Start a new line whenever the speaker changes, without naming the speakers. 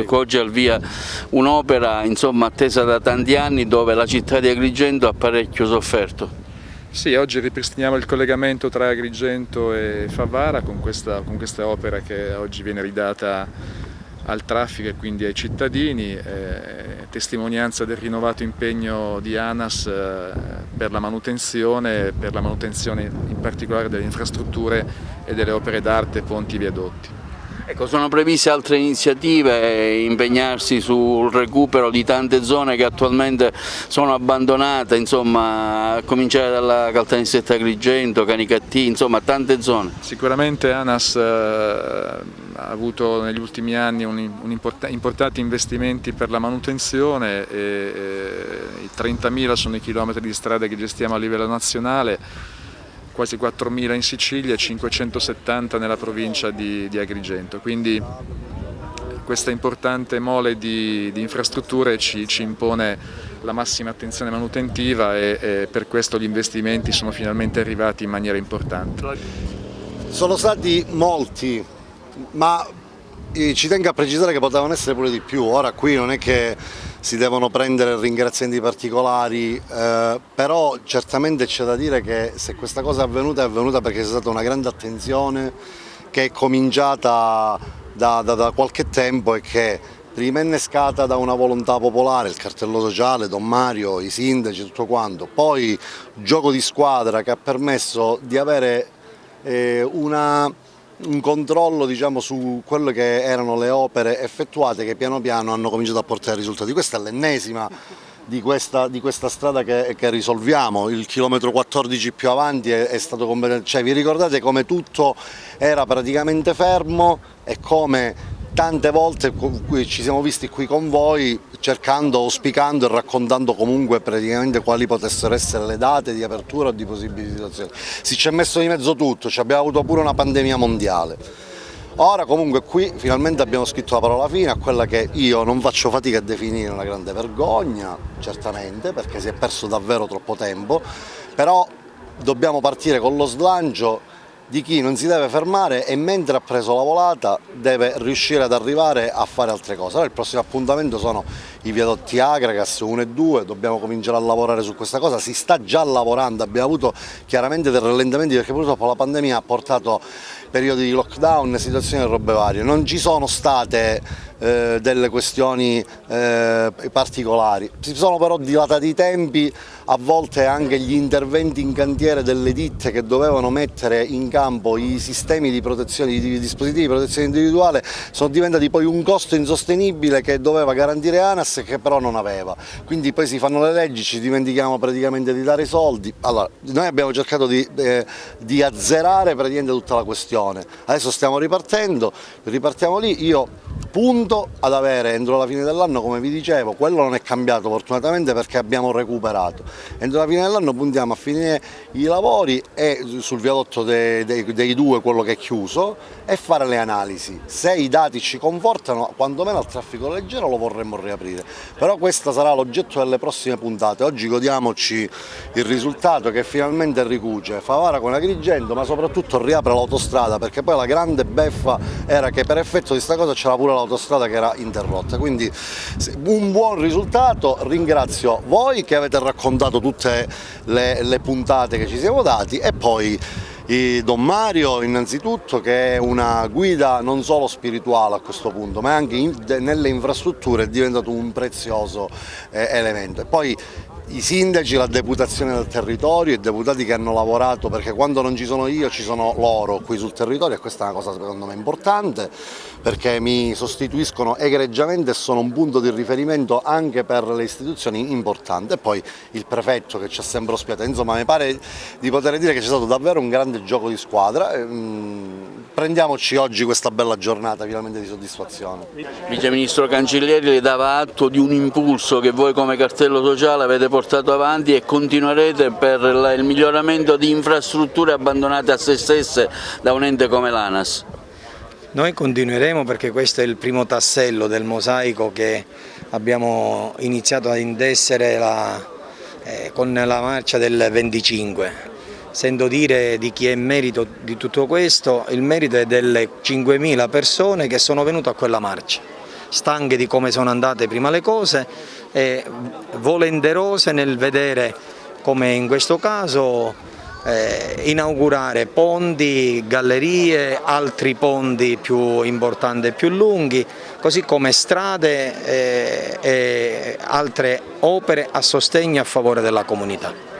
Oggi è al via un'opera attesa da tanti anni, dove la città di Agrigento ha parecchio sofferto.
Sì, oggi ripristiniamo il collegamento tra Agrigento e Favara con questa opera che oggi viene ridata al traffico e quindi ai cittadini, testimonianza del rinnovato impegno di ANAS per la manutenzione in particolare delle infrastrutture e delle opere d'arte, ponti e viadotti.
Ecco, sono previste altre iniziative, impegnarsi sul recupero di tante zone che attualmente sono abbandonate, a cominciare dalla Caltanissetta Agrigento, Canicattì, tante zone.
Sicuramente ANAS ha avuto negli ultimi anni importanti investimenti per la manutenzione, i 30.000 sono i chilometri di strade che gestiamo a livello nazionale, quasi 4.000 in Sicilia e 570 nella provincia di Agrigento, quindi questa importante mole di infrastrutture ci impone la massima attenzione manutentiva e per questo gli investimenti sono finalmente arrivati in maniera importante.
Sono stati molti, ma ci tengo a precisare che potevano essere pure di più. Ora qui non è che si devono prendere ringraziamenti particolari, però certamente c'è da dire che se questa cosa è avvenuta perché c'è stata una grande attenzione che è cominciata da qualche tempo e che prima è innescata da una volontà popolare, il cartello sociale, Don Mario, i sindaci, tutto quanto, poi gioco di squadra che ha permesso di avere un controllo su quello che erano le opere effettuate che piano piano hanno cominciato a portare risultati. Questa è l'ennesima di questa strada che risolviamo, il chilometro 14 più avanti è stato completamente, vi ricordate come tutto era praticamente fermo e come tante volte ci siamo visti qui con voi cercando, auspicando e raccontando comunque praticamente quali potessero essere le date di apertura o di possibili situazioni. Si ci è messo di mezzo tutto, abbiamo avuto pure una pandemia mondiale. Ora comunque qui finalmente abbiamo scritto la parola fine a quella che io non faccio fatica a definire una grande vergogna, certamente, perché si è perso davvero troppo tempo, però dobbiamo partire con lo slancio di chi non si deve fermare e mentre ha preso la volata deve riuscire ad arrivare a fare altre cose. Allora il prossimo appuntamento sono i viadotti Agragas 1 e 2, dobbiamo cominciare a lavorare su questa cosa, si sta già lavorando, abbiamo avuto chiaramente dei rallentamenti perché purtroppo la pandemia ha portato periodi di lockdown, situazioni e robe varie, non ci sono state delle questioni particolari, si sono però dilatati i tempi, a volte anche gli interventi in cantiere delle ditte che dovevano mettere in campo i sistemi di protezione, i dispositivi di protezione individuale sono diventati poi un costo insostenibile che doveva garantire ANAS e che però non aveva, quindi poi si fanno le leggi, ci dimentichiamo praticamente di dare i soldi. Allora, noi abbiamo cercato di azzerare praticamente tutta la questione, adesso stiamo ripartendo, ripartiamo lì, io punto ad avere entro la fine dell'anno, come vi dicevo, quello non è cambiato fortunatamente perché abbiamo recuperato, entro la fine dell'anno puntiamo a finire i lavori e sul viadotto dei due, quello che è chiuso, e fare le analisi, se i dati ci confortano quantomeno al traffico leggero lo vorremmo riaprire, però questo sarà l'oggetto delle prossime puntate. Oggi godiamoci il risultato che finalmente ricuce Favara con Agrigento, ma soprattutto riapre l'autostrada, perché poi la grande beffa era che per effetto di questa cosa c'era pure l'autostrada che era interrotta, quindi un buon risultato. Ringrazio voi che avete raccontato tutte le puntate che ci siamo dati e poi Don Mario innanzitutto, che è una guida non solo spirituale a questo punto ma anche nelle infrastrutture, è diventato un prezioso elemento. E poi i sindaci, la deputazione del territorio, i deputati che hanno lavorato, perché quando non ci sono io ci sono loro qui sul territorio e questa è una cosa secondo me importante perché mi sostituiscono egregiamente e sono un punto di riferimento anche per le istituzioni importanti. E poi il prefetto che ci ha sempre ospitato, insomma mi pare di poter dire che c'è stato davvero un grande gioco di squadra. Prendiamoci oggi questa bella giornata finalmente di soddisfazione.
Vice Ministro Cancellieri le dava atto di un impulso che voi come cartello sociale avete portato avanti e continuerete per il miglioramento di infrastrutture abbandonate a se stesse da un ente come l'ANAS.
Noi continueremo perché questo è il primo tassello del mosaico che abbiamo iniziato a intessere con la marcia del 25. Sento dire di chi è merito di tutto questo, il merito è delle 5.000 persone che sono venute a quella marcia. stanche di come sono andate prima le cose e volenterose nel vedere, come in questo caso, inaugurare ponti, gallerie, altri ponti più importanti e più lunghi, così come strade e altre opere a sostegno e a favore della comunità.